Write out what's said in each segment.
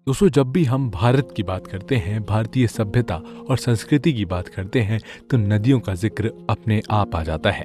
दोस्तों, जब भी हम भारत की बात करते हैं, भारतीय सभ्यता और संस्कृति की बात करते हैं, तो नदियों का जिक्र अपने आप आ जाता है।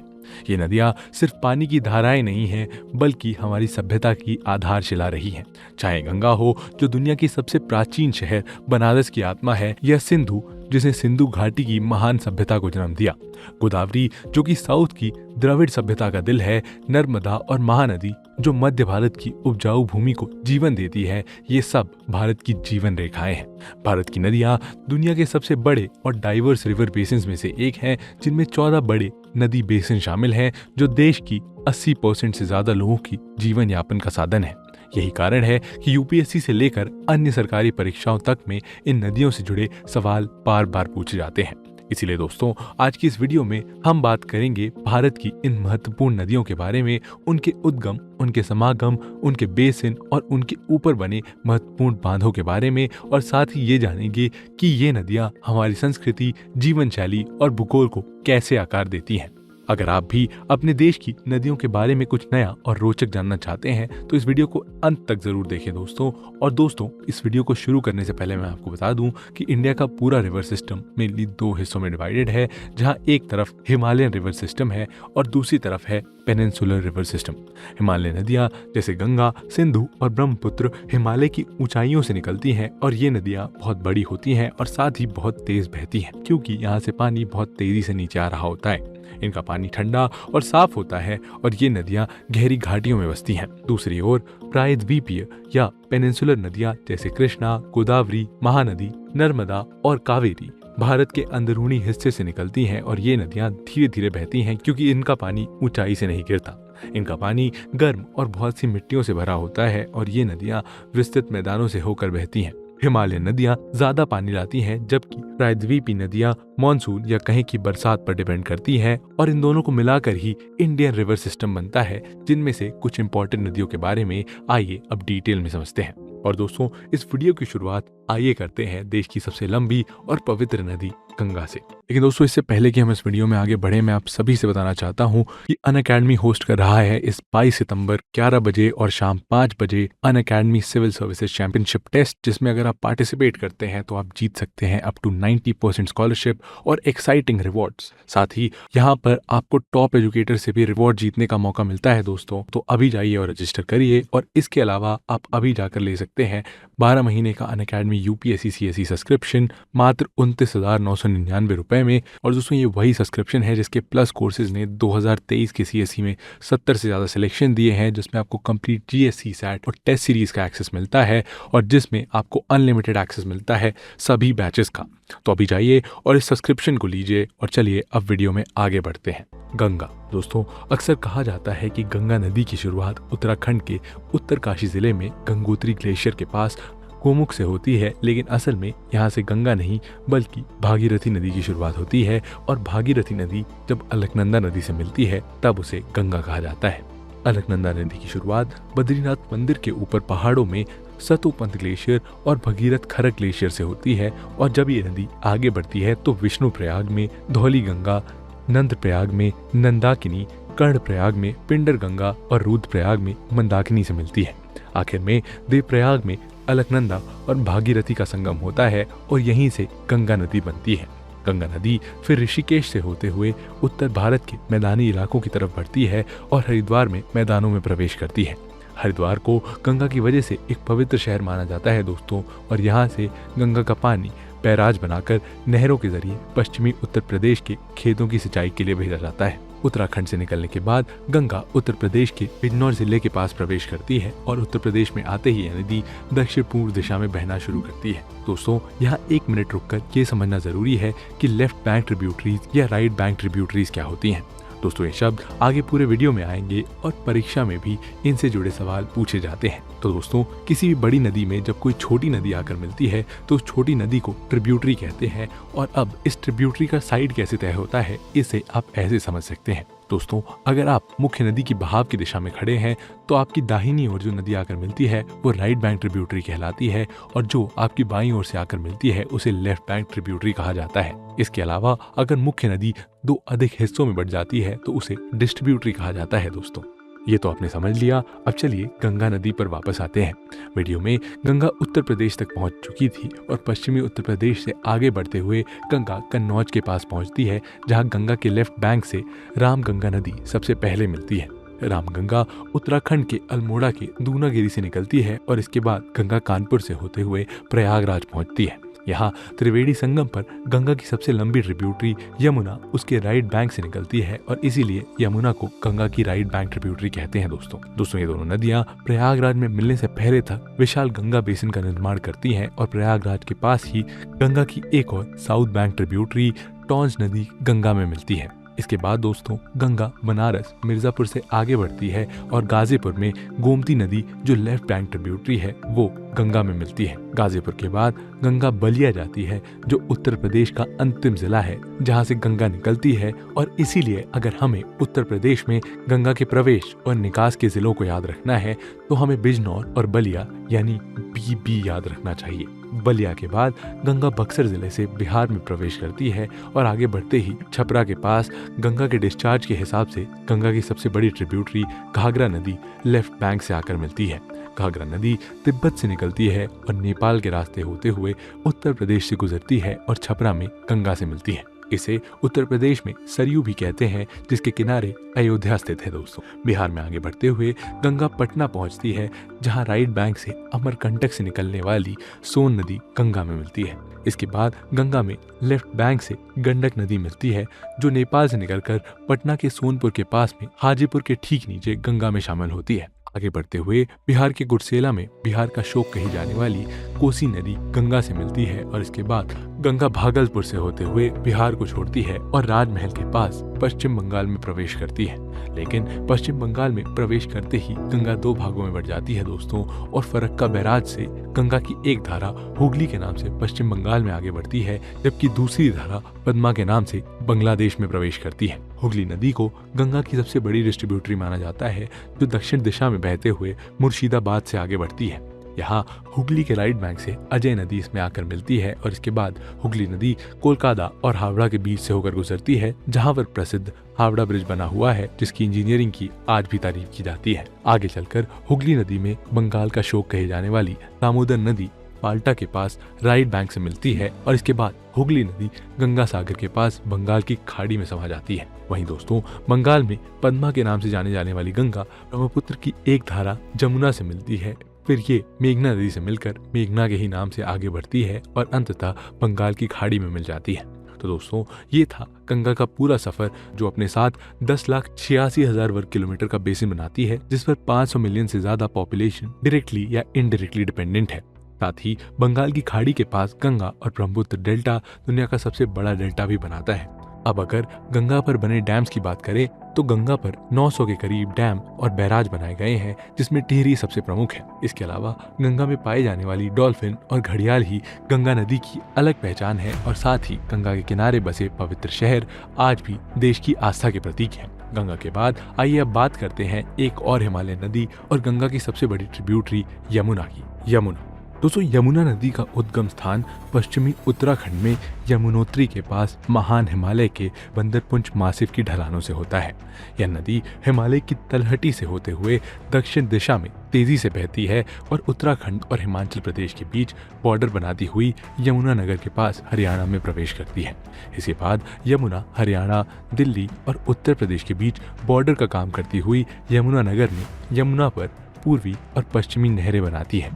ये नदियाँ सिर्फ पानी की धाराएं नहीं हैं, बल्कि हमारी सभ्यता की आधारशिला रही हैं। चाहे गंगा हो, जो दुनिया की सबसे प्राचीन शहर बनारस की आत्मा है, या सिंधु, जिसने सिंधु घाटी की महान सभ्यता को जन्म दिया, गोदावरी, जो कि साउथ की द्रविड़ सभ्यता का दिल है, नर्मदा और महानदी, जो मध्य भारत की उपजाऊ भूमि को जीवन देती है, ये सब भारत की जीवन रेखाएं हैं। भारत की नदियां दुनिया के सबसे बड़े और डाइवर्स रिवर बेसिन्स में से एक हैं, जिनमें 14 बड़े नदी बेसिन शामिल हैं, जो देश की 80% से ज्यादा लोगों की जीवन यापन का साधन है। यही कारण है कि यूपीएससी से लेकर अन्य सरकारी परीक्षाओं तक में इन नदियों से जुड़े सवाल बार बार पूछे जाते हैं। इसीलिए दोस्तों, आज की इस वीडियो में हम बात करेंगे भारत की इन महत्वपूर्ण नदियों के बारे में, उनके उद्गम, उनके समागम, उनके बेसिन और उनके ऊपर बने महत्वपूर्ण बांधों के बारे में, और साथ ही ये जानेंगे कि ये नदियां हमारी संस्कृति, जीवन शैली और भूगोल को कैसे आकार देती हैं। अगर आप भी अपने देश की नदियों के बारे में कुछ नया और रोचक जानना चाहते हैं, तो इस वीडियो को अंत तक जरूर देखें दोस्तों। और दोस्तों, इस वीडियो को शुरू करने से पहले मैं आपको बता दूं कि इंडिया का पूरा रिवर सिस्टम मेनली 2 हिस्सों में डिवाइडेड है, जहां एक तरफ हिमालयन रिवर सिस्टम है और दूसरी तरफ है पेनिनसुलर रिवर सिस्टम। हिमालय नदियां जैसे गंगा, सिंधु और ब्रह्मपुत्र हिमालय की ऊंचाइयों से निकलती हैं, और ये नदियां बहुत बड़ी होती हैं और साथ ही बहुत तेज बहती हैं, क्योंकि यहाँ से पानी बहुत तेजी से नीचे आ रहा होता है। इनका पानी ठंडा और साफ होता है और ये नदियां गहरी घाटियों में बसती हैं। दूसरी ओर प्रायद्वीपीय या पेनिनसुलर नदियां जैसे कृष्णा, गोदावरी, महानदी, नर्मदा और कावेरी भारत के अंदरूनी हिस्से से निकलती हैं, और ये नदियां धीरे धीरे बहती हैं, क्योंकि इनका पानी ऊंचाई से नहीं गिरता। इनका पानी गर्म और बहुत सी मिट्टियों से भरा होता है, और ये नदियां विस्तृत मैदानों से होकर बहती हैं। हिमालय नदियां ज्यादा पानी लाती हैं, जबकि प्रायद्वीपी नदियां मॉनसून या कहीं की बरसात पर डिपेंड करती हैं, और इन दोनों को मिलाकर ही इंडियन रिवर सिस्टम बनता है, जिनमें से कुछ इंपॉर्टेंट नदियों के बारे में आइए अब डिटेल में समझते हैं। और दोस्तों, इस वीडियो की शुरुआत आइए करते हैं देश की सबसे लंबी और पवित्र नदी गंगा से। लेकिन दोस्तों, इससे पहले कि हम इस वीडियो में आगे बढ़े, मैं आप सभी से बताना चाहता हूं कि अनअकैडमी होस्ट कर रहा है इस 22 सितंबर 11 बजे और शाम 5 बजे Unacademy civil services championship test, जिसमें अगर आप पार्टिसिपेट करते हैं तो आप जीत सकते हैं अप टू 90% स्कॉलरशिप और एक्साइटिंग रिवॉर्ड्स। साथ ही यहाँ पर आपको टॉप एजुकेटर से भी रिवॉर्ड जीतने का मौका मिलता है दोस्तों। तो अभी जाइए और रजिस्टर करिए, और इसके अलावा आप अभी जाकर ले सकते हैं 12 महीने का अनअकैडमी यूपीएससी सीएसई सब्सक्रिप्शन मात्र 29,999 रुपए में। और दोस्तों, ये वही सब्सक्रिप्शन है जिसके प्लस कोर्सेज ने 2023 के सीएसई में 70 से ज्यादा सिलेक्शन दिए हैं, जिसमें आपको कंप्लीट जीएससी सैट और टेस्ट सीरीज का एक्सेस मिलता है, और जिसमें आपको अनलिमिटेड एक्सेस मिलता है सभी बैचेस का। तो अभी जाइए और इस सब्सक्रिप्शन को लीजिए, और चलिए अब वीडियो में आगे बढ़ते हैं। गंगा। दोस्तों, अक्सर कहा जाता है कि गंगा नदी की शुरुआत उत्तराखंड के उत्तरकाशी जिले में गंगोत्री ग्लेशियर के पास गोमुख से होती है, लेकिन असल में यहाँ से गंगा नहीं बल्कि भागीरथी नदी की शुरुआत होती है, और भागीरथी नदी जब अलकनंदा नदी से मिलती है तब उसे गंगा कहा जाता है। अलकनंदा नदी की शुरुआत बद्रीनाथ मंदिर के ऊपर पहाड़ों में सतोपंथ ग्लेशियर और भगीरथ खरक ग्लेशियर से होती है, और जब ये नदी आगे बढ़ती है तो विष्णु प्रयाग में धौली गंगा, नंद प्रयाग में नंदाकिनी, कर्ण प्रयाग में पिंडर गंगा और रुद्र प्रयाग में मंदाकिनी से मिलती है। आखिर में देवप्रयाग में अलकनंदा और भागीरथी का संगम होता है, और यहीं से गंगा नदी बनती है। गंगा नदी फिर ऋषिकेश से होते हुए उत्तर भारत के मैदानी इलाकों की तरफ बढ़ती है और हरिद्वार में मैदानों में प्रवेश करती है। हरिद्वार को गंगा की वजह से एक पवित्र शहर माना जाता है दोस्तों, और यहाँ से गंगा का पानी बैराज बनाकर नहरों के जरिए पश्चिमी उत्तर प्रदेश के खेतों की सिंचाई के लिए भेजा जाता है। उत्तराखंड से निकलने के बाद गंगा उत्तर प्रदेश के बिजनौर जिले के पास प्रवेश करती है, और उत्तर प्रदेश में आते ही यह नदी दक्षिण पूर्व दिशा में बहना शुरू करती है। दोस्तों, यहाँ 1 मिनट रुककर ये समझना जरूरी है कि लेफ्ट बैंक ट्रिब्यूटरीज या राइट बैंक ट्रिब्यूटरीज क्या होती हैं। दोस्तों, ये शब्द आगे पूरे वीडियो में आएंगे, और परीक्षा में भी इनसे जुड़े सवाल पूछे जाते हैं। तो दोस्तों, किसी भी बड़ी नदी में जब कोई छोटी नदी आकर मिलती है तो उस छोटी नदी को ट्रिब्यूटरी कहते हैं, और अब इस ट्रिब्यूटरी का साइड कैसे तय होता है, इसे आप ऐसे समझ सकते हैं। दोस्तों, अगर आप मुख्य नदी की बहाव की दिशा में खड़े हैं तो आपकी दाहिनी ओर जो नदी आकर मिलती है वो राइट बैंक ट्रिब्यूटरी कहलाती है, और जो आपकी बाईं ओर से आकर मिलती है उसे लेफ्ट बैंक ट्रिब्यूटरी कहा जाता है। इसके अलावा अगर मुख्य नदी 2 अधिक हिस्सों में बढ़ जाती है तो उसे डिस्ट्रीब्यूटरी कहा जाता है दोस्तों। ये तो आपने समझ लिया। अब चलिए गंगा नदी पर वापस आते हैं। वीडियो में गंगा उत्तर प्रदेश तक पहुंच चुकी थी और पश्चिमी उत्तर प्रदेश से आगे बढ़ते हुए गंगा कन्नौज के पास पहुंचती है, जहां गंगा के लेफ्ट बैंक से रामगंगा नदी सबसे पहले मिलती है। रामगंगा उत्तराखंड के अल्मोड़ा के दूनागिरी से निकलती है और इसके बाद गंगा कानपुर से होते हुए प्रयागराज पहुंचती है। यहाँ त्रिवेणी संगम पर गंगा की सबसे लंबी ट्रिब्यूटरी यमुना उसके राइट बैंक से निकलती है और इसीलिए यमुना को गंगा की राइट बैंक ट्रिब्यूटरी कहते हैं। दोस्तों ये दोनों नदियां प्रयागराज में मिलने से पहले तक विशाल गंगा बेसिन का निर्माण करती हैं और प्रयागराज के पास ही गंगा की एक और साउथ बैंक ट्रिब्यूटरी टॉन्ज नदी गंगा में मिलती है। इसके बाद दोस्तों गंगा बनारस मिर्जापुर से आगे बढ़ती है और गाजीपुर में गोमती नदी जो लेफ्ट बैंक ट्रिब्यूटरी है वो गंगा में मिलती है। गाजीपुर के बाद गंगा बलिया जाती है जो उत्तर प्रदेश का अंतिम जिला है जहां से गंगा निकलती है और इसीलिए अगर हमें उत्तर प्रदेश में गंगा के प्रवेश और निकास के जिलों को याद रखना है तो हमें बिजनौर और बलिया यानी BB याद रखना चाहिए। बलिया के बाद गंगा बक्सर जिले से बिहार में प्रवेश करती है और आगे बढ़ते ही छपरा के पास गंगा के डिस्चार्ज के हिसाब से गंगा की सबसे बड़ी ट्रिब्यूटरी घाघरा नदी लेफ्ट बैंक से आकर मिलती है। घाघरा नदी तिब्बत से निकलती है और नेपाल के रास्ते होते हुए उत्तर प्रदेश से गुजरती है और छपरा में गंगा से मिलती है। इसे उत्तर प्रदेश में सरयू भी कहते हैं, जिसके किनारे अयोध्या स्थित है। दोस्तों बिहार में आगे बढ़ते हुए गंगा पटना पहुंचती है, जहां राइट बैंक से अमरकंटक से निकलने वाली सोन नदी गंगा में मिलती है। इसके बाद गंगा में लेफ्ट बैंक से गंडक नदी मिलती है जो नेपाल से निकलकर पटना के सोनपुर के पास में हाजीपुर के ठीक नीचे गंगा में शामिल होती है। आगे बढ़ते हुए बिहार के गुरसेला में बिहार का शोक कही जाने वाली कोसी नदी गंगा से मिलती है और इसके बाद गंगा भागलपुर से होते हुए बिहार को छोड़ती है और राजमहल के पास पश्चिम बंगाल में प्रवेश करती है। लेकिन पश्चिम बंगाल में प्रवेश करते ही गंगा दो भागों में बढ़ जाती है दोस्तों, और फरक्का बैराज से गंगा की एक धारा हुगली के नाम से पश्चिम बंगाल में आगे बढ़ती है, जबकि दूसरी धारा पद्मा के नाम से बांग्लादेश में प्रवेश करती है। हुगली नदी को गंगा की सबसे बड़ी डिस्ट्रीब्यूटरी माना जाता है, जो दक्षिण दिशा में बहते हुए मुर्शिदाबाद से आगे बढ़ती है। यहाँ हुगली के राइट बैंक से अजय नदी इसमें आकर मिलती है और इसके बाद हुगली नदी कोलकाता और हावड़ा के बीच से होकर गुजरती है, जहाँ पर प्रसिद्ध हावड़ा ब्रिज बना हुआ है, जिसकी इंजीनियरिंग की आज भी तारीफ की जाती है। आगे चलकर हुगली नदी में बंगाल का शोक कही जाने वाली दामोदर नदी पाल्टा के पास राइट बैंक से मिलती है और इसके बाद हुगली नदी गंगा सागर के पास बंगाल की खाड़ी में समा जाती है। वहीं दोस्तों बंगाल में पद्मा के नाम से जाने जाने वाली गंगा ब्रह्मपुत्र की एक धारा जमुना से मिलती है, फिर ये मेघना नदी से मिलकर मेघना के ही नाम से आगे बढ़ती है और अंततः बंगाल की खाड़ी में मिल जाती है। तो दोस्तों ये था गंगा का पूरा सफर, जो अपने साथ 10,86,000 वर्ग किलोमीटर का बेसिन बनाती है, जिस पर 500 मिलियन से ज्यादा पॉपुलेशन डायरेक्टली या इनडायरेक्टली डिपेंडेंट है। साथ ही बंगाल की खाड़ी के पास गंगा और ब्रह्मपुत्र डेल्टा दुनिया का सबसे बड़ा डेल्टा भी बनाता है। अब अगर गंगा पर बने डैम्स की बात करें तो गंगा पर 900 के करीब डैम और बैराज बनाए गए हैं, जिसमें टिहरी सबसे प्रमुख है। इसके अलावा गंगा में पाए जाने वाली डॉल्फिन और घड़ियाल ही गंगा नदी की अलग पहचान है और साथ ही गंगा के किनारे बसे पवित्र शहर आज भी देश की आस्था के प्रतीक हैं। गंगा के बाद आइए अब बात करते हैं एक और हिमालय नदी और गंगा की सबसे बड़ी ट्रिब्यूटरी यमुना की। यमुना दोस्तों यमुना नदी का उद्गम स्थान पश्चिमी उत्तराखंड में यमुनोत्री के पास महान हिमालय के बंदरपुंज मासिव की ढलानों से होता है। यह नदी हिमालय की तलहटी से होते हुए दक्षिण दिशा में तेजी से बहती है और उत्तराखंड और हिमाचल प्रदेश के बीच बॉर्डर बनाती हुई यमुनानगर के पास हरियाणा में प्रवेश करती है। इसके बाद यमुना हरियाणा, दिल्ली और उत्तर प्रदेश के बीच बॉर्डर का काम करती हुई यमुनानगर में यमुना पर पूर्वी और पश्चिमी नहरें बनाती है।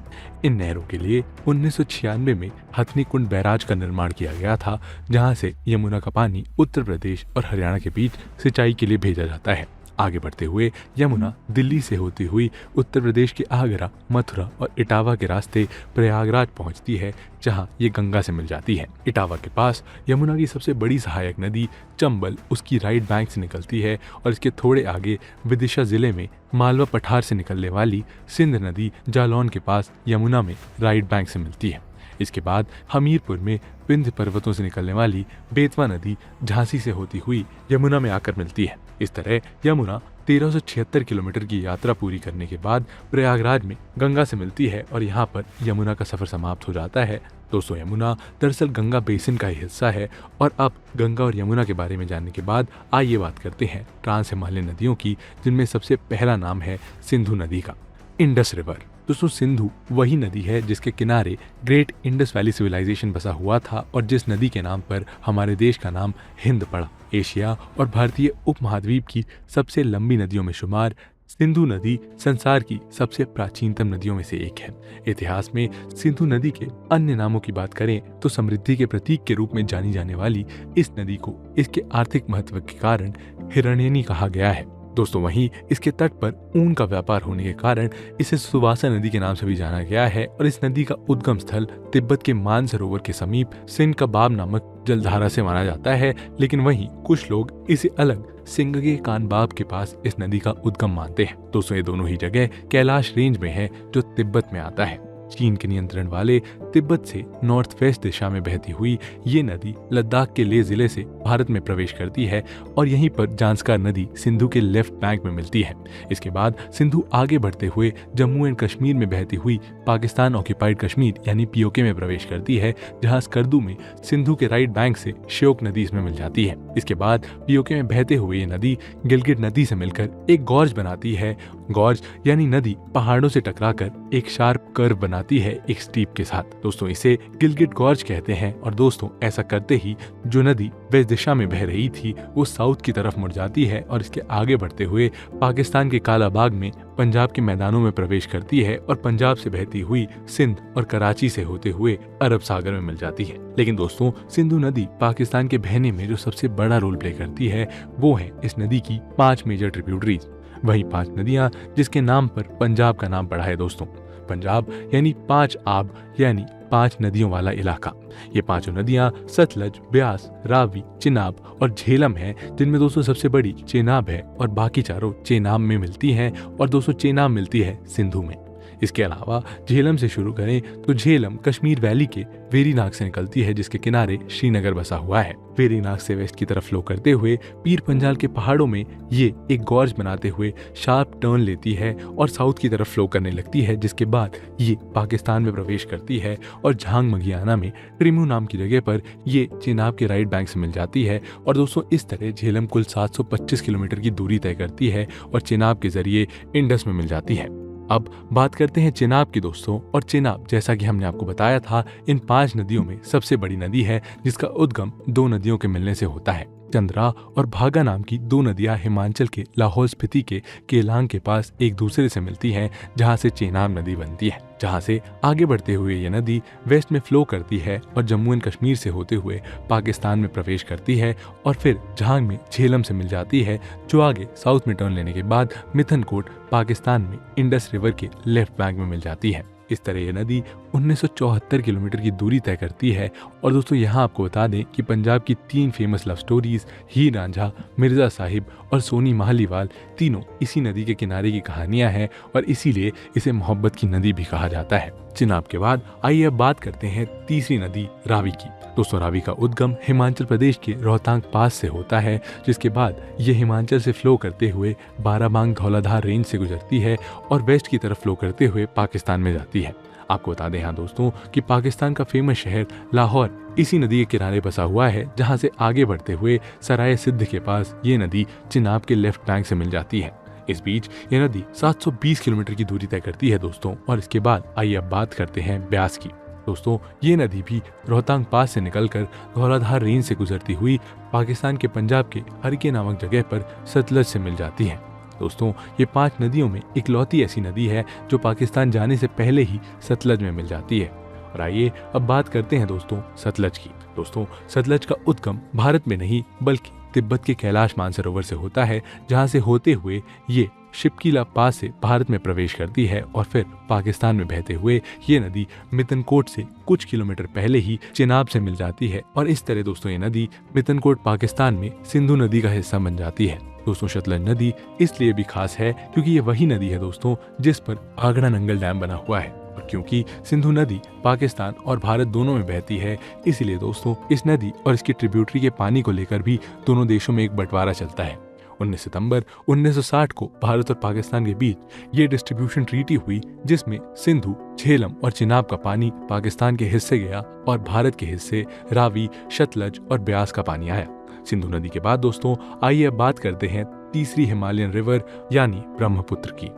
इन नहरों के लिए 1996 में हथनी कुंड बैराज का निर्माण किया गया था, जहां से यमुना का पानी उत्तर प्रदेश और हरियाणा के बीच सिंचाई के लिए भेजा जाता है। आगे बढ़ते हुए यमुना दिल्ली से होती हुई उत्तर प्रदेश के आगरा, मथुरा और इटावा के रास्ते प्रयागराज पहुंचती है, जहां ये गंगा से मिल जाती है। इटावा के पास यमुना की सबसे बड़ी सहायक नदी चंबल उसकी राइट बैंक से निकलती है और इसके थोड़े आगे विदिशा जिले में मालवा पठार से निकलने वाली सिंध नदी जालौन के पास यमुना में राइट बैंक से मिलती है। इसके बाद हमीरपुर में विंध्य पर्वतों से निकलने वाली बेतवा नदी झांसी से होती हुई यमुना में आकर मिलती है। इस तरह यमुना 1376 किलोमीटर की यात्रा पूरी करने के बाद प्रयागराज में गंगा से मिलती है और यहाँ पर यमुना का सफर समाप्त हो जाता है। दोस्तों, यमुना दरअसल गंगा बेसिन का ही हिस्सा है। और अब गंगा और यमुना के बारे में जानने के बाद आइए बात करते हैं ट्रांस हिमालयन नदियों की, जिनमें सबसे पहला नाम है सिंधु नदी का, इंडस रिवर। दोस्तों, सिंधु वही नदी है जिसके किनारे ग्रेट इंडस वैली सिविलाइजेशन बसा हुआ था और जिस नदी के नाम पर हमारे देश का नाम हिंद पड़ा। एशिया और भारतीय उपमहाद्वीप की सबसे लंबी नदियों में शुमार सिंधु नदी संसार की सबसे प्राचीनतम नदियों में से एक है। इतिहास में सिंधु नदी के अन्य नामों की बात करें तो समृद्धि के प्रतीक के रूप में जानी जाने वाली इस नदी को इसके आर्थिक महत्व के कारण हिरण्यनी कहा गया है। दोस्तों, वहीं इसके तट पर ऊन का व्यापार होने के कारण इसे सुवासा नदी के नाम से भी जाना गया है और इस नदी का उद्गम स्थल तिब्बत के मानसरोवर के समीप सिनकबाब नामक जलधारा से माना जाता है। लेकिन वहीं कुछ लोग इसे अलग सिंगगे कानबाब के पास इस नदी का उद्गम मानते हैं। दोस्तों, ये दोनों ही जगह कैलाश रेंज में है जो तिब्बत में आता है। चीन के नियंत्रण वाले तिब्बत से नॉर्थ वेस्ट दिशा में बहती हुई ये नदी लद्दाख के लेह जिले से भारत में प्रवेश करती है और यहीं पर जांस्कार नदी सिंधु के लेफ्ट बैंक में मिलती है। इसके बाद सिंधु आगे बढ़ते हुए जम्मू एंड कश्मीर में बहती हुई पाकिस्तान ऑक्यूपाइड कश्मीर यानी पीओके में प्रवेश करती है, जहां स्कर्दू में सिंधु के राइट बैंक से श्योक नदी इसमें मिल जाती है। इसके बाद पीओके में बहते हुए ये नदी गिलगित नदी से मिलकर एक गॉर्ज बनाती है। गॉर्ज यानी नदी पहाड़ों से टकराकर एक शार्प कर्व बनाती है एक स्टीप के साथ। दोस्तों, इसे गिलगित गॉर्ज कहते हैं। और दोस्तों, ऐसा करते ही जो नदी वेस्ट दिशा में बह रही थी वो साउथ की तरफ मुड़ जाती है और इसके आगे बढ़ते हुए पाकिस्तान के कालाबाग में पंजाब के मैदानों में प्रवेश करती है और पंजाब से बहती हुई सिंध और कराची से होते हुए अरब सागर में मिल जाती है। लेकिन दोस्तों, सिंधु नदी पाकिस्तान के बहने में जो सबसे बड़ा रोल प्ले करती है वो है इस नदी की 5 मेजर ट्रिब्यूटरीज। वही 5 नदियां जिसके नाम पर पंजाब का नाम पड़ा है। दोस्तों, पंजाब यानी 5 आब यानी 5 नदियों वाला इलाका। ये 5 नदियां सतलज, ब्यास, रावी, चिनाब और झेलम हैं, जिनमें दोस्तों सबसे बड़ी चेनाब है और बाकी चारों चेनाब में मिलती हैं और दोस्तों चेनाब मिलती है सिंधु में। इसके अलावा झेलम से शुरू करें तो झेलम कश्मीर वैली के वेरीनाग से निकलती है, जिसके किनारे श्रीनगर बसा हुआ है। वेरीनाग से वेस्ट की तरफ फ्लो करते हुए पीर पंजाल के पहाड़ों में ये एक गॉर्ज बनाते हुए शार्प टर्न लेती है और साउथ की तरफ फ्लो करने लगती है, जिसके बाद ये पाकिस्तान में प्रवेश करती है और झांग मघियाना में ट्रिमू नाम की जगह पर ये चेनाब के राइट बैंक से मिल जाती है। और दोस्तों, इस तरह झेलम कुल 725 किलोमीटर की दूरी तय करती है और चेनाब के जरिए इंडस में मिल जाती है। अब बात करते हैं चेनाब की दोस्तों। और चेनाब, जैसा कि हमने आपको बताया था, इन 5 नदियों में सबसे बड़ी नदी है जिसका उद्गम 2 नदियों के मिलने से होता है। चंद्रा और भागा नाम की 2 नदियां हिमाचल के लाहौल स्पीति के केलांग के पास एक दूसरे से मिलती हैं, जहां से चेनाब नदी बनती है। जहां से आगे बढ़ते हुए ये नदी वेस्ट में फ्लो करती है और जम्मू एंड कश्मीर से होते हुए पाकिस्तान में प्रवेश करती है और फिर झांग में झेलम से मिल जाती है, जो आगे साउथ में टर्न लेने के बाद मिथनकोट पाकिस्तान में इंडस रिवर के लेफ्ट बैंक में मिल जाती है। इस तरह ये नदी 1974 किलोमीटर की दूरी तय करती है। और दोस्तों, यहाँ आपको बता दें कि पंजाब की 3 फेमस लव स्टोरीज हीर रांझा, मिर्जा साहिब और सोनी महालीवाल तीनों इसी नदी के किनारे की कहानियां हैं और इसीलिए इसे मोहब्बत की नदी भी कहा जाता है। चिनाब के बाद आइए अब बात करते हैं तीसरी नदी रावी की। दोस्तों, रावी का उद्गम हिमाचल प्रदेश के रोहतांग पास से होता है, जिसके बाद ये हिमाचल से फ्लो करते हुए बाराबांग धौलाधार रेंज से गुजरती है और वेस्ट की तरफ फ्लो करते हुए पाकिस्तान में जाती है। आपको बता दें यहाँ दोस्तों कि पाकिस्तान का फेमस शहर लाहौर इसी नदी के किनारे बसा हुआ है, जहाँ से आगे बढ़ते हुए सराय सिद्ध के पास ये नदी चिनाब के लेफ्ट बैंक से मिल जाती है। इस बीच ये नदी 720 किलोमीटर की दूरी तय करती है दोस्तों। और इसके बाद आइए अब बात करते हैं ब्यास की। दोस्तों, ये नदी भी रोहतांग पास से निकलकर धौलाधार रेंज से गुजरती हुई पाकिस्तान के पंजाब के हरके नामक जगह पर सतलज से मिल जाती है। दोस्तों, ये 5 नदियों में इकलौती ऐसी नदी है जो पाकिस्तान जाने से पहले ही सतलज में मिल जाती है। और आइए अब बात करते हैं दोस्तों सतलज की। दोस्तों, सतलज का उद्गम भारत में नहीं बल्कि तिब्बत के कैलाश मानसरोवर से होता है, जहां से होते हुए ये शिपकीला पास से भारत में प्रवेश करती है और फिर पाकिस्तान में बहते हुए ये नदी मितनकोट से कुछ किलोमीटर पहले ही चेनाब से मिल जाती है। और इस तरह दोस्तों ये नदी मितनकोट पाकिस्तान में सिंधु नदी का हिस्सा बन जाती है। दोस्तों, सतलज नदी इसलिए भी खास है क्योंकि ये वही नदी है दोस्तों जिस पर भाखड़ा नंगल डैम बना हुआ है। और क्योंकि सिंधु नदी पाकिस्तान और भारत दोनों में बहती है, इसलिए दोस्तों इस नदी और इसकी ट्रिब्यूटरी के पानी को लेकर भी दोनों देशों में एक बंटवारा चलता है। 19 सितंबर 1960 को भारत और पाकिस्तान के बीच ये डिस्ट्रीब्यूशन ट्रीटी हुई, जिसमें सिंधु, झेलम और चिनाब का पानी पाकिस्तान के हिस्से गया और भारत के हिस्से रावी, सतलज और ब्यास का पानी आया। सिंधु नदी के बाद दोस्तों आइए अब बात करते हैं तीसरी हिमालयन रिवर यानी ब्रह्मपुत्र की।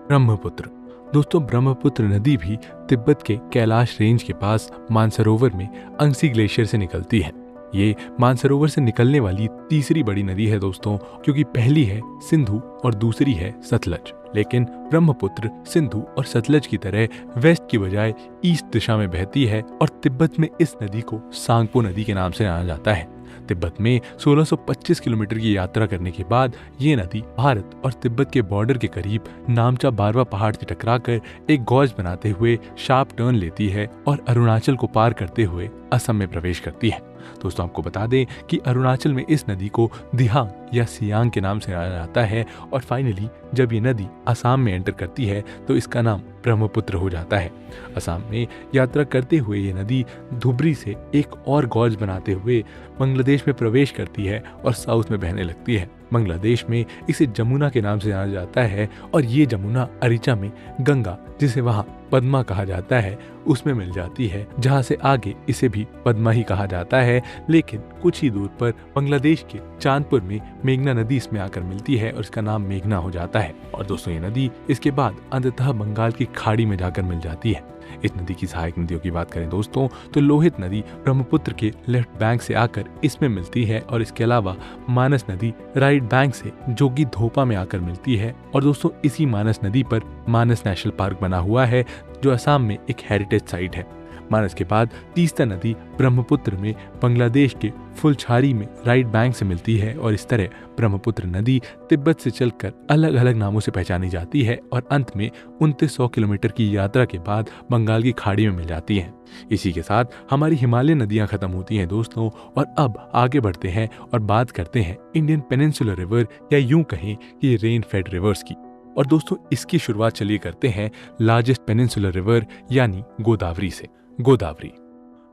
ब्रह्मपुत्र दोस्तों, ब्रह्मपुत्र नदी भी तिब्बत के कैलाश रेंज के पास मानसरोवर में अंगसी ग्लेशियर से निकलती है। ये मानसरोवर से निकलने वाली तीसरी बड़ी नदी है दोस्तों, क्योंकि पहली है सिंधु और दूसरी है सतलज। लेकिन ब्रह्मपुत्र सिंधु और सतलज की तरह वेस्ट की बजाय ईस्ट दिशा में बहती है और तिब्बत में इस नदी को सांगपो नदी के नाम से जाना जाता है। तिब्बत में 1625 किलोमीटर की यात्रा करने के बाद ये नदी भारत और तिब्बत के बॉर्डर के करीब नामचा बारवा पहाड़ से टकराकर एक गॉज बनाते हुए शार्प टर्न लेती है और अरुणाचल को पार करते हुए असम में प्रवेश करती है। दोस्तों आपको बता दें कि अरुणाचल में इस नदी को दिहांग या सियांग के नाम से जाना जाता है और फाइनली जब ये नदी असम में एंटर करती है तो इसका नाम ब्रह्मपुत्र हो जाता है। असम में यात्रा करते हुए ये नदी धुबरी से एक और गॉज बनाते हुए बांग्लादेश में प्रवेश करती है और साउथ में बहने लगती है। बांग्लादेश में इसे जमुना के नाम से जाना जाता है और ये जमुना अरिचा में गंगा, जिसे वहाँ पद्मा कहा जाता है, उसमें मिल जाती है, जहाँ से आगे इसे भी पद्मा ही कहा जाता है। लेकिन कुछ ही दूर पर बांग्लादेश के चांदपुर में मेघना नदी इसमें आकर मिलती है और इसका नाम मेघना हो जाता है। और दोस्तों ये नदी इसके बाद अंततः बंगाल की खाड़ी में जाकर मिल जाती है। इस नदी की सहायक नदियों की बात करें दोस्तों तो लोहित नदी ब्रह्मपुत्र के लेफ्ट बैंक से आकर इसमें मिलती है और इसके अलावा मानस नदी राइट बैंक से जोगी धोपा में आकर मिलती है। और दोस्तों इसी मानस नदी पर मानस नेशनल पार्क बना हुआ है, जो असम में एक हेरिटेज साइट है। मानस के बाद तीस्ता नदी ब्रह्मपुत्र में बांग्लादेश के फुलछारी में राइट बैंक से मिलती है और इस तरह ब्रह्मपुत्र नदी तिब्बत से चलकर अलग अलग नामों से पहचानी जाती है और अंत में 2900 किलोमीटर की यात्रा के बाद बंगाल की खाड़ी में मिल जाती है। इसी के साथ हमारी हिमालयन नदियां खत्म होती हैं दोस्तों, और अब आगे बढ़ते हैं और बात करते हैं इंडियन पेनिनसुलर रिवर या यूं कहें कि रेन फेड रिवर्स की। और दोस्तों इसकी शुरुआत चलिए करते हैं लार्जेस्ट पेनिनसुलर रिवर यानी गोदावरी से। गोदावरी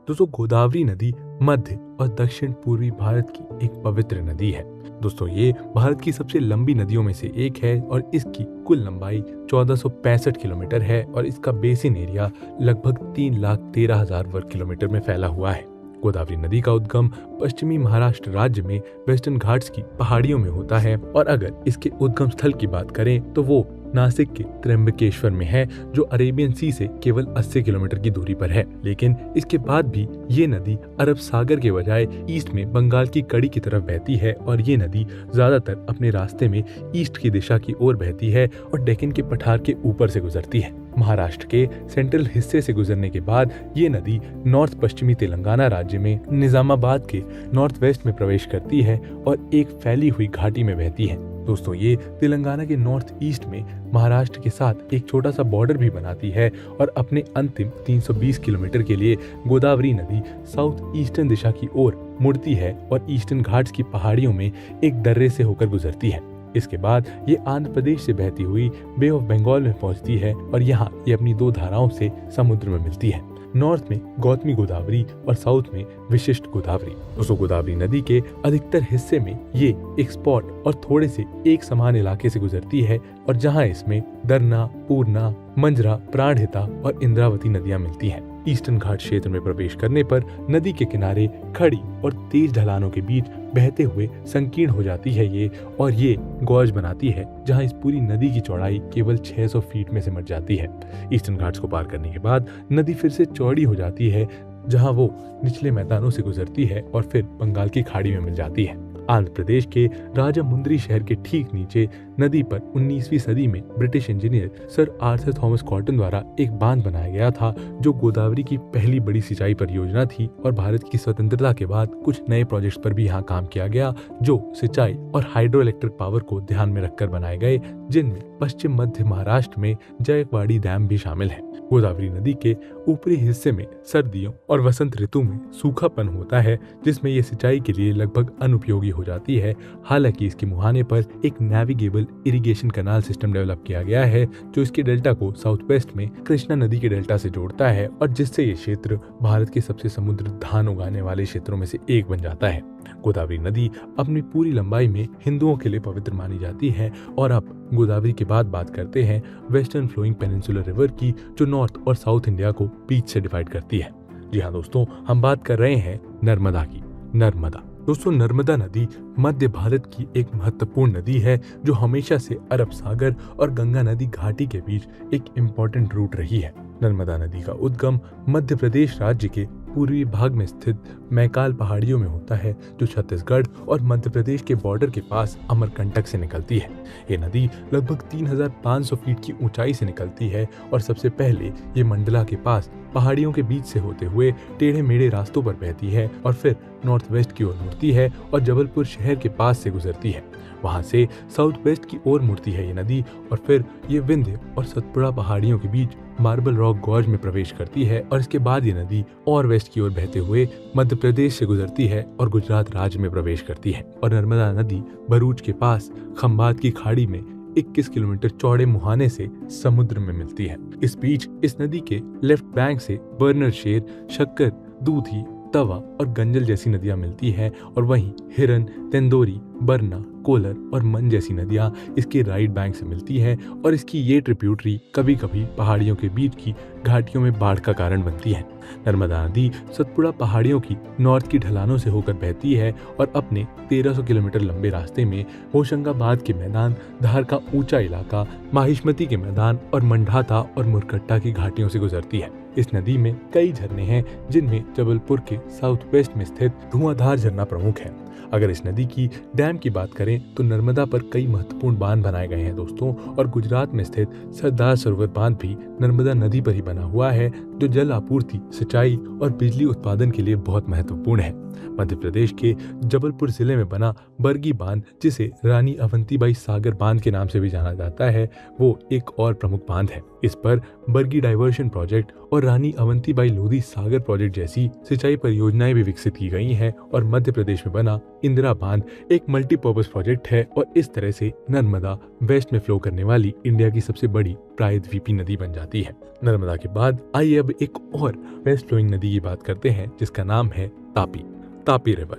दोस्तों, गोदावरी नदी मध्य और दक्षिण पूर्वी भारत की एक पवित्र नदी है। दोस्तों ये भारत की सबसे लंबी नदियों में से एक है और इसकी कुल लंबाई 1465 किलोमीटर है और इसका बेसिन एरिया लगभग 3,13,000 वर्ग किलोमीटर में फैला हुआ है। गोदावरी नदी का उद्गम पश्चिमी महाराष्ट्र राज्य में वेस्टर्न घाट्स की पहाड़ियों में होता है और अगर इसके उद्गम स्थल की बात करें तो वो नासिक के त्र्यंबकेश्वर में है, जो अरेबियन सी से केवल 80 किलोमीटर की दूरी पर है। लेकिन इसके बाद भी ये नदी अरब सागर के बजाय ईस्ट में बंगाल की कड़ी की तरफ बहती है और ये नदी ज्यादातर अपने रास्ते में ईस्ट की दिशा की ओर बहती है और डेक्कन के पठार के ऊपर से गुजरती है। महाराष्ट्र के सेंट्रल हिस्से से गुजरने के बाद ये नदी नॉर्थ पश्चिमी तेलंगाना राज्य में निजामाबाद के नॉर्थ वेस्ट में प्रवेश करती है और एक फैली हुई घाटी में बहती है। दोस्तों ये तेलंगाना के नॉर्थ ईस्ट में महाराष्ट्र के साथ एक छोटा सा बॉर्डर भी बनाती है और अपने अंतिम 320 किलोमीटर के लिए गोदावरी नदी साउथ ईस्टर्न दिशा की ओर मुड़ती है और ईस्टर्न घाट्स की पहाड़ियों में एक दर्रे से होकर गुजरती है। इसके बाद ये आंध्र प्रदेश से बहती हुई बे ऑफ बंगाल में पहुंचती है और यहाँ ये अपनी दो धाराओं से समुद्र में मिलती है। नॉर्थ में गौतमी गोदावरी और साउथ में विशिष्ट गोदावरी। दोस्तों गोदावरी नदी के अधिकतर हिस्से में ये एक स्पॉट और थोड़े से एक समान इलाके से गुजरती है और जहां इसमें दरना, पूर्णा, मंजरा, प्राणहिता और इंद्रावती नदियां मिलती हैं। ईस्टर्न घाट क्षेत्र में प्रवेश करने पर नदी के किनारे खड़ी और तेज ढलानों के बीच बहते हुए संकीर्ण हो जाती है ये, और ये गॉज बनाती है जहां इस पूरी नदी की चौड़ाई केवल 600 फीट में सिमट जाती है। ईस्टर्न घाट्स को पार करने के बाद नदी फिर से चौड़ी हो जाती है जहां वो निचले मैदानों से गुजरती है और फिर बंगाल की खाड़ी में मिल जाती है। आंध्र प्रदेश के राजामुंद्री शहर के ठीक नीचे नदी पर 19वीं सदी में British engineer sir Arthur Thomas cotton द्वारा एक बांध बनाया गया था, जो गोदावरी की पहली बड़ी सिंचाई परियोजना थी। और भारत की स्वतंत्रता के बाद कुछ नए प्रोजेक्ट्स पर भी यहाँ काम किया गया, जो सिंचाई और हाइड्रो इलेक्ट्रिक पावर को ध्यान में रखकर बनाए गए, जिनमें पश्चिम मध्य महाराष्ट्र में जयकवाड़ी डैम भी शामिल है। गोदावरी नदी के ऊपरी हिस्से में सर्दियों और वसंत ऋतु में सूखापन होता है, जिसमें ये सिंचाई के लिए लगभग अनुपयोगी हो जाती है। हालांकि इसके मुहाने पर एक navigable irrigation canal system develop किया गया है, जो इसके डेल्टा को साउथ वेस्ट में कृष्णा नदी के डेल्टा से जोड़ता है और जिससे ये क्षेत्र भारत के सबसे समुद्र धान उगाने वाले क्षेत्रों में से एक बन जाता है। गोदावरी नदी अपनी पूरी लंबाई में हिंदुओं के लिए पवित्र मानी जाती है। और अब गोदावरी के बाद बात करते हैं वेस्टर्न फ्लोइंग पेनिनसुलर रिवर की, जो नॉर्थ और साउथ इंडिया को बीच से डिवाइड करती है। जी हाँ दोस्तों, हम बात कर रहे हैं नर्मदा की। नर्मदा दोस्तों, नर्मदा नदी मध्य भारत की एक महत्वपूर्ण नदी है, जो हमेशा से अरब सागर और गंगा नदी घाटी के बीच एक इम्पोर्टेंट रूट रही है। नर्मदा नदी का उद्गम मध्य प्रदेश राज्य के पूर्वी भाग में स्थित मैकाल पहाड़ियों में होता है, जो छत्तीसगढ़ और मध्य प्रदेश के बॉर्डर के पास अमरकंटक से निकलती है। ये नदी लगभग 3500 फीट की ऊंचाई से निकलती है और सबसे पहले ये मंडला के पास पहाड़ियों के बीच से होते हुए टेढ़े मेढ़े रास्तों पर बहती है और फिर नॉर्थ वेस्ट की ओर मुड़ती है और जबलपुर शहर के पास से गुजरती है। वहां से साउथ वेस्ट की ओर मुड़ती है ये नदी और फिर ये विंध्य और सतपुड़ा पहाड़ियों के बीच मार्बल रॉक गॉर्ज में प्रवेश करती है और इसके बाद ये नदी और वेस्ट की ओर बहते हुए मध्य प्रदेश से गुजरती है और गुजरात राज्य में प्रवेश करती है। और नर्मदा नदी भरूच के पास खंबात की खाड़ी में 21 किलोमीटर चौड़े मुहाने से समुद्र में मिलती है। इस बीच इस नदी के लेफ्ट बैंक से बर्नर शेर, शक्कर, दूधी, तवा और गंजल जैसी नदियां मिलती हैं और वहीं हिरन, तेंदोरी, बरना, कोलर और मन जैसी नदियां इसके राइट बैंक से मिलती हैं और इसकी ये ट्रिब्यूटरी कभी कभी पहाड़ियों के बीच की घाटियों में बाढ़ का कारण बनती है। नर्मदा नदी सतपुड़ा पहाड़ियों की नॉर्थ की ढलानों से होकर बहती है और अपने 1300 किलोमीटर लंबे रास्ते में होशंगाबाद के मैदान, धार का ऊंचा इलाका, माहिष्मती के मैदान और मंडाता और मुरकट्टा की घाटियों से गुजरती है। इस नदी में कई झरने हैं, जिनमें जबलपुर के साउथ वेस्ट में स्थित धुआंधार झरना प्रमुख है। अगर इस नदी की डैम की बात करें तो नर्मदा पर कई महत्वपूर्ण बांध बनाए गए हैं दोस्तों, और गुजरात में स्थित सरदार सरोवर बांध भी नर्मदा नदी पर ही बना हुआ है, जो जल आपूर्ति, सिंचाई और बिजली उत्पादन के लिए बहुत महत्वपूर्ण है। मध्य प्रदेश के जबलपुर जिले में बना बरगी बांध, जिसे रानी अवंतीबाई सागर बांध के नाम से भी जाना जाता है, वो एक और प्रमुख बांध है। इस पर बरगी डाइवर्शन प्रोजेक्ट और रानी अवंतीबाई लोधी सागर प्रोजेक्ट जैसी सिंचाई परियोजनाएं भी विकसित की गई हैं। और मध्य प्रदेश में बना इंदिरा बांध एक मल्टीपर्पज प्रोजेक्ट है और इस तरह से नर्मदा वेस्ट में फ्लो करने वाली इंडिया की सबसे बड़ी प्रायद्वीपी नदी बन जाती है। नर्मदा के बाद आइए अब एक और वेस्ट फ्लोइंग नदी की बात करते हैं, जिसका नाम है तापी रिवर।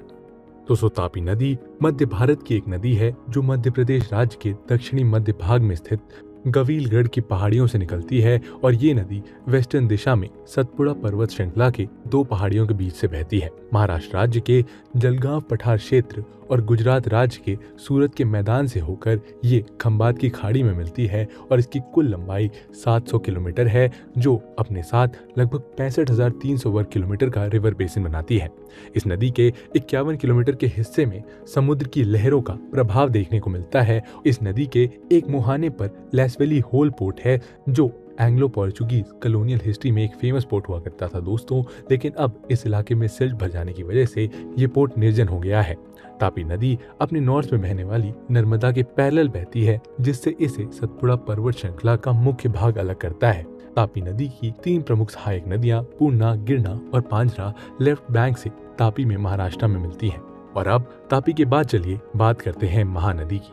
दोस्तों, तापी नदी मध्य भारत की एक नदी है, जो मध्य प्रदेश राज्य के दक्षिणी मध्य भाग में स्थित गवीलगढ़ की पहाड़ियों से निकलती है और ये नदी वेस्टर्न दिशा में सतपुड़ा पर्वत श्रृंखला के 2 पहाड़ियों के बीच से बहती है। महाराष्ट्र राज्य के जलगांव पठार क्षेत्र और गुजरात राज्य के सूरत के मैदान से होकर ये खंबात की खाड़ी में मिलती है और इसकी कुल लंबाई 700 किलोमीटर है, जो अपने साथ लगभग 65,300 वर्ग किलोमीटर का रिवर बेसिन बनाती है। इस नदी के 51 किलोमीटर के हिस्से में समुद्र की लहरों का प्रभाव देखने को मिलता है। इस नदी के एक मुहाने पर लेसवेली होल पोर्ट है, जो एंग्लो पोर्चुगीज कॉलोनियल हिस्ट्री में एक फेमस पोर्ट हुआ करता था दोस्तों, लेकिन अब इस इलाके में सिल्ट भर जाने की वजह से ये पोर्ट निर्जन हो गया है। तापी नदी अपने नॉर्थ में बहने वाली नर्मदा के पैरेलल बहती है, जिससे इसे सतपुड़ा पर्वत श्रृंखला का मुख्य भाग अलग करता है। तापी नदी की 3 प्रमुख सहायक नदियां पूर्णा, गिरना और पांझरा लेफ्ट बैंक से तापी में महाराष्ट्र में मिलती हैं। और अब तापी के बाद चलिए बात करते हैं महानदी की।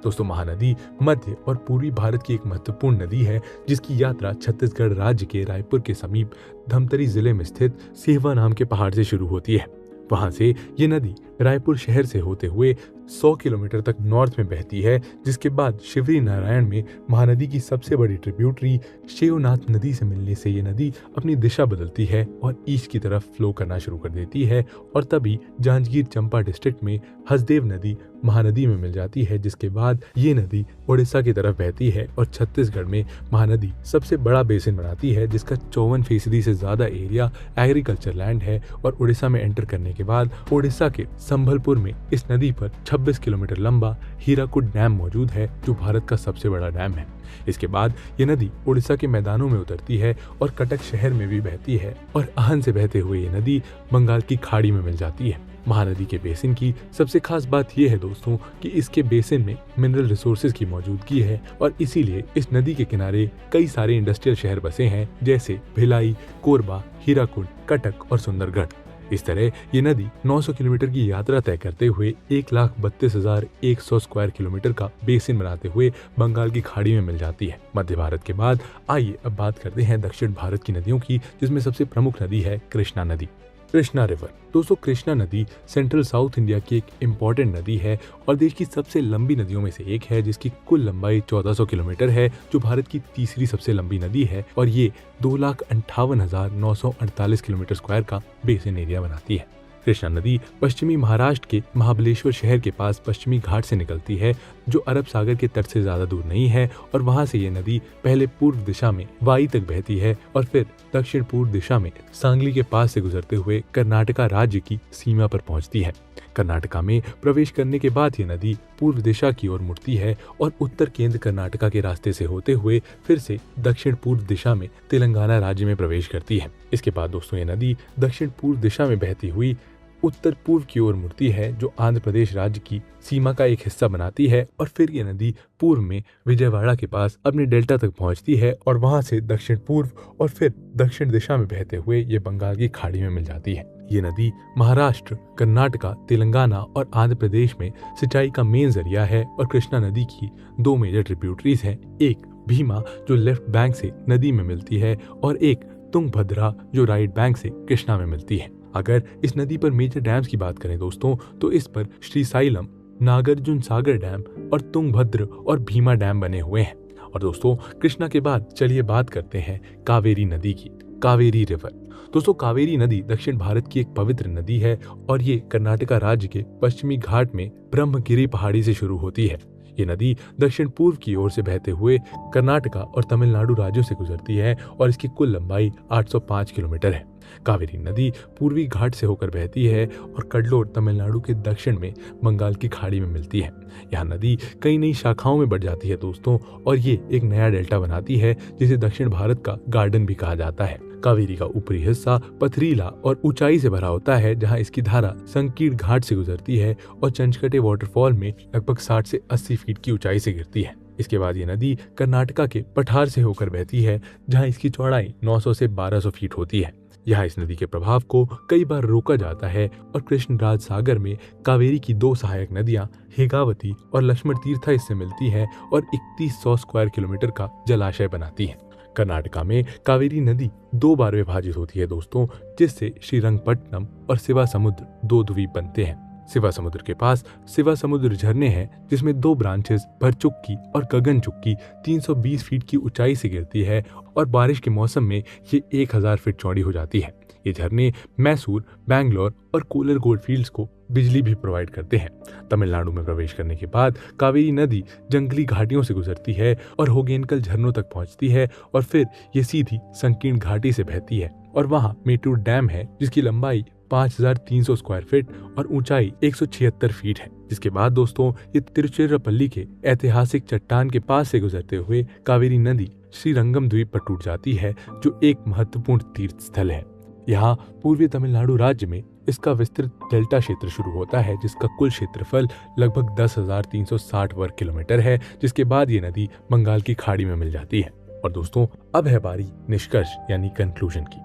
दोस्तों, महानदी मध्य और पूर्वी भारत की एक महत्वपूर्ण नदी है, जिसकी यात्रा छत्तीसगढ़ राज्य के रायपुर के समीप धमतरी जिले में स्थित सेहवा नाम के पहाड़ से शुरू होती है। वहां से ये नदी रायपुर शहर से होते हुए 100 किलोमीटर तक नॉर्थ में बहती है, जिसके बाद शिवरी नारायण में महानदी की सबसे बड़ी ट्रिब्यूटरी शिवनाथ नदी से मिलने से ये नदी अपनी दिशा बदलती है और ईस्ट की तरफ फ्लो करना शुरू कर देती है और तभी जांजगीर चंपा डिस्ट्रिक्ट में हसदेव नदी महानदी में मिल जाती है, जिसके बाद ये नदी उड़ीसा की तरफ बहती है और छत्तीसगढ़ में महानदी सबसे बड़ा बेसिन बनाती है, जिसका 54% से ज्यादा एरिया एग्रीकल्चर लैंड है। और उड़ीसा में एंटर करने के बाद उड़ीसा के संबलपुर में इस नदी पर 26 किलोमीटर लंबा हीराकुड डैम मौजूद है, जो भारत का सबसे बड़ा डैम है। इसके बाद ये नदी उड़ीसा के मैदानों में उतरती है और कटक शहर में भी बहती है और आहन से बहते हुए ये नदी बंगाल की खाड़ी में मिल जाती है। महानदी के बेसिन की सबसे खास बात यह है दोस्तों कि इसके बेसिन में मिनरल रिसोर्सेज की मौजूदगी है और इसीलिए इस नदी के किनारे कई सारे इंडस्ट्रियल शहर बसे हैं, जैसे भिलाई, कोरबा, हीराकुड, कटक और सुंदरगढ़। इस तरह ये नदी 900 किलोमीटर की यात्रा तय करते हुए 1,32,100 स्क्वायर किलोमीटर का बेसिन बनाते हुए बंगाल की खाड़ी में मिल जाती है। मध्य भारत के बाद आइए अब बात करते हैं दक्षिण भारत की नदियों की, जिसमें सबसे प्रमुख नदी है कृष्णा नदी। कृष्णा रिवर। दोस्तों कृष्णा नदी सेंट्रल साउथ इंडिया की एक इम्पॉर्टेंट नदी है और देश की सबसे लंबी नदियों में से एक है, जिसकी कुल लंबाई 1400 किलोमीटर है, जो भारत की तीसरी सबसे लंबी नदी है और ये 2,58,948 किलोमीटर स्क्वायर का बेसिन एरिया बनाती है। कृष्णा नदी पश्चिमी महाराष्ट्र के महाबलेश्वर शहर के पास पश्चिमी घाट से निकलती है, जो अरब सागर के तट से ज्यादा दूर नहीं है, और वहां से ये नदी पहले पूर्व दिशा में वाई तक बहती है और फिर दक्षिण पूर्व दिशा में सांगली के पास से गुजरते हुए कर्नाटका राज्य की सीमा पर पहुंचती है। कर्नाटका में प्रवेश करने के बाद ये नदी पूर्व दिशा की ओर मुड़ती है और उत्तर केंद्र कर्नाटका के रास्ते से होते हुए फिर से दक्षिण पूर्व दिशा में तेलंगाना राज्य में प्रवेश करती है। इसके बाद दोस्तों ये नदी दक्षिण पूर्व दिशा में बहती हुई उत्तर पूर्व की ओर मुड़ती है, जो आंध्र प्रदेश राज्य की सीमा का एक हिस्सा बनाती है, और फिर ये नदी पूर्व में विजयवाड़ा के पास अपने डेल्टा तक पहुंचती है और वहां से दक्षिण पूर्व और फिर दक्षिण दिशा में बहते हुए ये बंगाल की खाड़ी में मिल जाती है। ये नदी महाराष्ट्र, कर्नाटका, तेलंगाना और आंध्र प्रदेश में सिंचाई का मेन जरिया है और कृष्णा नदी की दो मेजर ट्रिब्यूटरीज हैं, एक भीमा जो लेफ्ट बैंक से नदी में मिलती है और एक तुंगभद्रा जो राइट बैंक से कृष्णा में मिलती है। अगर इस नदी पर मेजर डैम्स की बात करें दोस्तों, तो इस पर श्रीसाइलम, नागार्जुन सागर डैम और तुंगभद्र और भीमा डैम बने हुए हैं। और दोस्तों कृष्णा के बाद चलिए बात करते हैं कावेरी नदी की, कावेरी रिवर। दोस्तों कावेरी नदी दक्षिण भारत की एक पवित्र नदी है और ये कर्नाटका राज्य के पश्चिमी घाट में ब्रह्मगिरी पहाड़ी से शुरू होती है। ये नदी दक्षिण पूर्व की ओर से बहते हुए कर्नाटका और तमिलनाडु राज्यों से गुजरती है और इसकी कुल लंबाई 805 किलोमीटर है। कावेरी नदी पूर्वी घाट से होकर बहती है और कडलोर तमिलनाडु के दक्षिण में बंगाल की खाड़ी में मिलती है। यहाँ नदी कई नई शाखाओं में बढ़ जाती है दोस्तों, और ये एक नया डेल्टा बनाती है जिसे दक्षिण भारत का गार्डन भी कहा जाता है। कावेरी का ऊपरी हिस्सा पथरीला और ऊंचाई से भरा होता है, जहां इसकी धारा संकीर्ण घाट से गुजरती है और चंचकटे वाटरफॉल में लगभग 60 से 80 फीट की ऊंचाई से गिरती है। इसके बाद ये नदी कर्नाटका के पठार से होकर बहती है, जहां इसकी चौड़ाई 900 से 1200 फीट होती है। यहाँ इस नदी के प्रभाव को कई बार रोका जाता है और कृष्णराज सागर में कावेरी की दो सहायक नदियां हेगावती और लक्ष्मण तीर्था इससे मिलती हैं और 3100 स्क्वायर किलोमीटर का जलाशय बनाती हैं। कर्नाटका में कावेरी नदी दो बार विभाजित होती है दोस्तों, जिससे श्रीरंगपट्टनम और शिवा समुद्र दो द्वीप बनते हैं। शिवा समुद्र के पास शिवा समुद्र झरने हैं, जिसमें दो ब्रांचेस भरचुक्की और गगनचुक्की 320 फीट की ऊंचाई से गिरती है और बारिश के मौसम में ये 1000 फीट चौड़ी हो जाती है। ये झरने मैसूर, बैंगलोर और कोलर गोल्डफील्ड्स को बिजली भी प्रोवाइड करते हैं। तमिलनाडु में प्रवेश करने के बाद कावेरी नदी जंगली घाटियों से गुजरती है और होगेनकल झरनों तक पहुंचती है और फिर ये सीधी संकीर्ण घाटी से बहती है और वहां मेटूर डैम है, जिसकी लंबाई 5300 स्क्वायर फीट और ऊंचाई 176 फीट है। जिसके बाद दोस्तों ये तिरुचिरापल्ली के ऐतिहासिक चट्टान के पास से गुजरते हुए कावेरी नदी श्रीरंगम द्वीप पर टूट जाती है, जो एक महत्वपूर्ण तीर्थ स्थल है। यहाँ पूर्वी तमिलनाडु राज्य में इसका विस्तृत डेल्टा क्षेत्र शुरू होता है, जिसका कुल क्षेत्रफल लगभग 10,360 वर्ग किलोमीटर है, जिसके बाद ये नदी बंगाल की खाड़ी में मिल जाती है। और दोस्तों अब है बारी निष्कर्ष यानी कंक्लूजन की।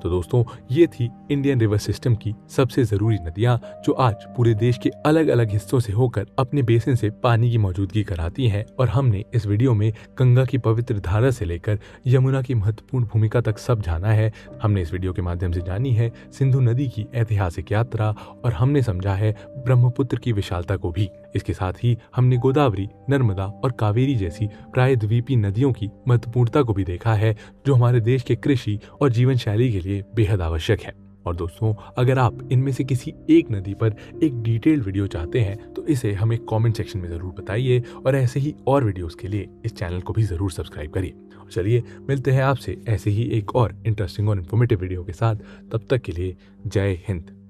तो दोस्तों ये थी इंडियन रिवर सिस्टम की सबसे जरूरी नदियां, जो आज पूरे देश के अलग अलग हिस्सों से होकर अपने बेसिन से पानी की मौजूदगी कराती हैं। और हमने इस वीडियो में गंगा की पवित्र धारा से लेकर यमुना की महत्वपूर्ण भूमिका तक सब जाना है। हमने इस वीडियो के माध्यम से जानी है सिंधु नदी की ऐतिहासिक यात्रा और हमने समझा है ब्रह्मपुत्र की विशालता को भी। इसके साथ ही हमने गोदावरी, नर्मदा और कावेरी जैसी प्रायद्वीपीय नदियों की महत्वपूर्णता को भी देखा है, जो हमारे देश के कृषि और जीवन शैली के लिए बेहद आवश्यक है। और दोस्तों अगर आप इनमें से किसी एक नदी पर एक डिटेल्ड वीडियो चाहते हैं तो इसे हमें कमेंट सेक्शन में जरूर बताइए और ऐसे ही और वीडियोस के लिए इस चैनल को भी जरूर सब्सक्राइब करिए। चलिए मिलते हैं आपसे ऐसे ही एक और इंटरेस्टिंग और इन्फॉर्मेटिव वीडियो के साथ। तब तक के लिए जय हिंद।